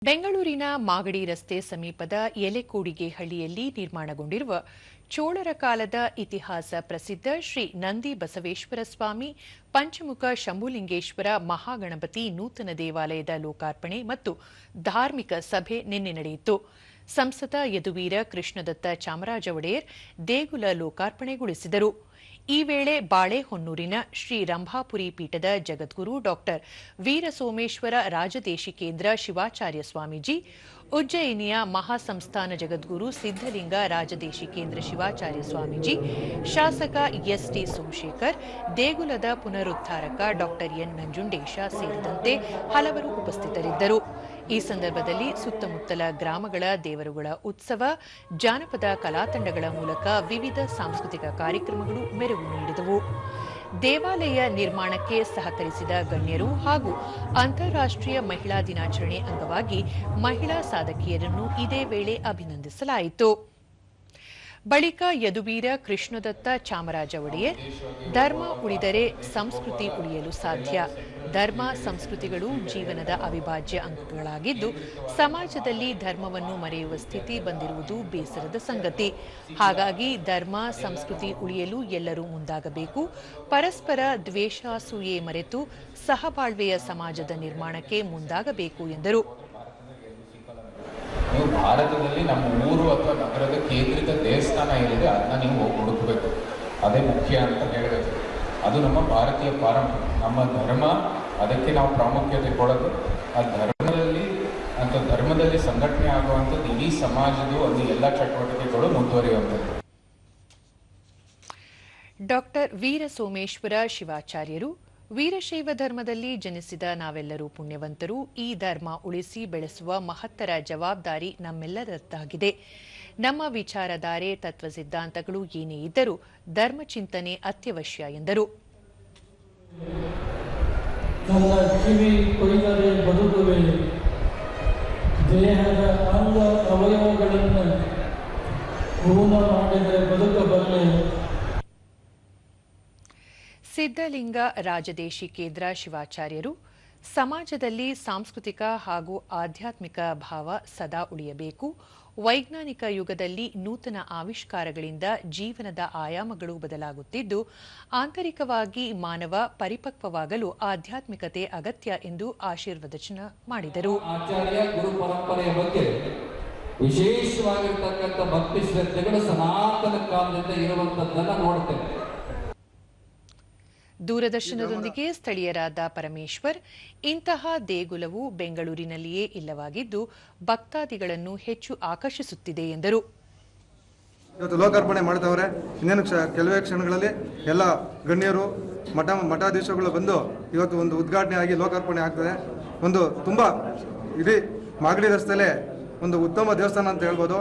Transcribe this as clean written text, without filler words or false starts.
ಬೆಂಗಳೂರಿನ ಮಾಗಡಿ ರಸ್ತೆ ಸಮೀಪದ ಎಲೆಕೂಡಿಗೆ ಹಳ್ಳಿಯಲ್ಲಿ ನಿರ್ಮಾಣಗೊಂಡಿರುವ ಚೋಳರ ಕಾಲದ ಇತಿಹಾಸ ಪ್ರಸಿದ್ಧ ಶ್ರೀ ನಂದಿ ಬಸವೇಶ್ವರ ಸ್ವಾಮಿ ಪಂಚಮುಖ ಶಂಭುಲಿಂಗೇಶ್ವರ ಮಹಾಗಣಪತಿ ನೂತನ ದೇವಾಲಯದ ಲೋಕಾರ್ಪಣೆ ಮತ್ತು ಧಾರ್ಮಿಕ ಸಭೆ ನಿನ್ನೆ ನಡೆಯಿತು. ಸಂಸದ ಯದುವೀರ ಕೃಷ್ಣದತ್ತ ಚಾಮರಾಜ ಒಡೆಯರ್ ದೇಗುಲ ಲೋಕಾರ್ಪಣೆಗೊಳಿಸಿದರು. ಈ ವೇಳೆ ಬಾಳೆಹೊನ್ನೂರಿನ ಶ್ರೀ ರಂಭಾಪುರಿ ಪೀಠದ ಜಗದ್ಗುರು ಡಾ ವೀರಸೋಮೇಶ್ವರ ರಾಜದೇಶಿಕೇಂದ್ರ ಶಿವಾಚಾರ್ಯ ಸ್ವಾಮೀಜಿ, ಉಜ್ಜಯಿನಿಯ ಮಹಾಸಂಸ್ಥಾನ ಜಗದ್ಗುರು ಸಿದ್ದಲಿಂಗ ರಾಜದೇಶಿಕೇಂದ್ರ ಶಿವಾಚಾರ್ಯ ಸ್ವಾಮೀಜಿ, ಶಾಸಕ ಎಸ್ಟಿ ಸೋಮಶೇಖರ್, ದೇಗುಲದ ಪುನರುದ್ಧಾರಕ ಡಾ ಎನ್ ನಂಜುಂಡೇಶ ಸೇರಿದಂತೆ ಹಲವರು ಉಪಸ್ಥಿತರಿದ್ದರು. ಈ ಸಂದರ್ಭದಲ್ಲಿ ಸುತ್ತಮುತ್ತಲ ಗ್ರಾಮಗಳ ದೇವರುಗಳ ಉತ್ಸವ, ಜಾನಪದ ಕಲಾತಂಡಗಳ ಮೂಲಕ ವಿವಿಧ ಸಾಂಸ್ಕೃತಿಕ ಕಾರ್ಯಕ್ರಮಗಳು ಮೆರುಗು ನೀಡಿದವು. ದೇವಾಲಯ ನಿರ್ಮಾಣಕ್ಕೆ ಸಹಕರಿಸಿದ ಗಣ್ಯರು ಹಾಗೂ ಅಂತಾರಾಷ್ಟ್ರೀಯ ಮಹಿಳಾ ದಿನಾಚರಣೆ ಅಂಗವಾಗಿ ಮಹಿಳಾ ಸಾಧಕಿಯರನ್ನು ಇದೇ ವೇಳೆ ಅಭಿನಂದಿಸಲಾಯಿತು. ಬಳಿಕ ಯದುವೀರ ಕೃಷ್ಣದತ್ತ ಚಾಮರಾಜ ಒಡೆಯರ್, ಧರ್ಮ ಉಳಿದರೆ ಸಂಸ್ಕೃತಿ ಉಳಿಯಲು ಸಾಧ್ಯ. ಧರ್ಮ ಸಂಸ್ಕೃತಿಗಳು ಜೀವನದ ಅವಿಭಾಜ್ಯ ಅಂಗಗಳಾಗಿದ್ದು, ಸಮಾಜದಲ್ಲಿ ಧರ್ಮವನ್ನು ಮರೆಯುವ ಸ್ಥಿತಿ ಬಂದಿರುವುದು ಬೇಸರದ ಸಂಗತಿ. ಹಾಗಾಗಿ ಧರ್ಮ ಸಂಸ್ಕೃತಿ ಉಳಿಯಲು ಎಲ್ಲರೂ ಮುಂದಾಗಬೇಕು. ಪರಸ್ಪರ ದ್ವೇಷಾಸೂಯೆ ಮರೆತು ಸಹಬಾಳ್ವೆಯ ಸಮಾಜದ ನಿರ್ಮಾಣಕ್ಕೆ ಮುಂದಾಗಬೇಕು ಎಂದರು. ನೀವು ಭಾರತದಲ್ಲಿ ನಮ್ಮ ಊರು ಅಥವಾ ನಗರದ ಕೇಂದ್ರಿತ ದೇವಸ್ಥಾನ ಏನಿದೆ ಅದನ್ನ ನೀವು ಹೋಗಿ ಹುಡುಕಬೇಕು. ಅದೇ ಮುಖ್ಯ ಅಂತ ಹೇಳಬೇಕು. ಅದು ನಮ್ಮ ಭಾರತೀಯ ಪಾರಂಪರೆ, ನಮ್ಮ ಧರ್ಮ. ಅದಕ್ಕೆ ನಾವು ಪ್ರಾಮುಖ್ಯತೆ ಕೊಡೋದು. ಆ ಧರ್ಮದಲ್ಲಿ ಸಂಘಟನೆ ಆಗುವಂಥದ್ದು ಇಡೀ ಸಮಾಜದ ಒಂದು ಎಲ್ಲ ಚಟುವಟಿಕೆಗಳು ಮುಂದುವರಿಯುವಂಥದ್ದು. ಡಾ ವೀರಸೋಮೇಶ್ವರ ಶಿವಾಚಾರ್ಯರು, ವೀರಶೈವ ಧರ್ಮದಲ್ಲಿ ಜನಿಸಿದ ನಾವೆಲ್ಲರೂ ಪುಣ್ಯವಂತರು. ಈ ಧರ್ಮ ಉಳಿಸಿ ಬೆಳೆಸುವ ಮಹತ್ತರ ಜವಾಬ್ದಾರಿ ನಮ್ಮೆಲ್ಲರದ್ದಾಗಿದೆ. ನಮ್ಮ ವಿಚಾರಧಾರೆ, ತತ್ವ ಸಿದ್ಧಾಂತಗಳು ಏನೇ ಇದ್ದರೂ ಧರ್ಮ ಚಿಂತನೆ ಅತ್ಯವಶ್ಯ ಎಂದರು. ದೇಹದ ಅಂಗ ಅವಯವಗಳನ್ನು ಪೂರ್ಣ ಮಾಡಿದರೆ ಬದುಕಬಲ್ಲೆ. ಸಿದ್ದಲಿಂಗ ರಾಜದೇಶಿಕೇಂದ್ರ ಶಿವಾಚಾರ್ಯರು, ಸಮಾಜದಲ್ಲಿ ಸಾಂಸ್ಕೃತಿಕ ಹಾಗೂ ಆಧ್ಯಾತ್ಮಿಕ ಭಾವ ಸದಾ ಉಳಿಯಬೇಕು. ವೈಜ್ಞಾನಿಕ ಯುಗದಲ್ಲಿ ನೂತನ ಆವಿಷ್ಕಾರಗಳಿಂದ ಜೀವನದ ಆಯಾಮಗಳು ಬದಲಾಗುತ್ತಿದ್ದು, ಆಂತರಿಕವಾಗಿ ಮಾನವ ಪರಿಪಕ್ವವಾಗಲು ಆಧ್ಯಾತ್ಮಿಕತೆ ಅಗತ್ಯ ಎಂದು ಆಶೀರ್ವಚನ ಮಾಡಿದರು. ಆಚಾರ್ಯ ಗುರು ಪರಂಪರೆಯ ಬಗ್ಗೆ ವಿಶೇಷವಾಗಿರತಕ್ಕಂಥ ಭಕ್ತಿ ಶ್ರದ್ಧೆಗಳು ಸನಾತನ ಕಾಲದಿಂದ ಇರುವಂತದ್ದನ್ನು ನೋಡ್ತೇವೆ. ದೂರದರ್ಶನದೊಂದಿಗೆ ಸ್ಥಳೀಯರಾದ ಪರಮೇಶ್ವರ್, ಇಂತಹ ದೇಗುಲವು ಬೆಂಗಳೂರಿನಲ್ಲಿಯೇ ಇಲ್ಲವಾಗಿದ್ದು ಭಕ್ತಾದಿಗಳನ್ನು ಹೆಚ್ಚು ಆಕರ್ಷಿಸುತ್ತಿದೆ ಎಂದರು. ಇವತ್ತು ಲೋಕಾರ್ಪಣೆ ಮಾಡ್ತಾವ್ರೆ. ಇನ್ನೇನು ಕೆಲವೇ ಕ್ಷಣಗಳಲ್ಲಿ ಎಲ್ಲ ಗಣ್ಯರು ಮಠಾಧೀಶಗಳು ಬಂದು ಇವತ್ತು ಒಂದು ಉದ್ಘಾಟನೆ ಆಗಿ ಲೋಕಾರ್ಪಣೆ ಆಗ್ತದೆ. ಒಂದು ತುಂಬ ಇಡೀ ಮಾಗಡಿ ರಸ್ತೆಯಲ್ಲೇ ಒಂದು ಉತ್ತಮ ದೇವಸ್ಥಾನ ಅಂತ ಹೇಳ್ಬೋದು.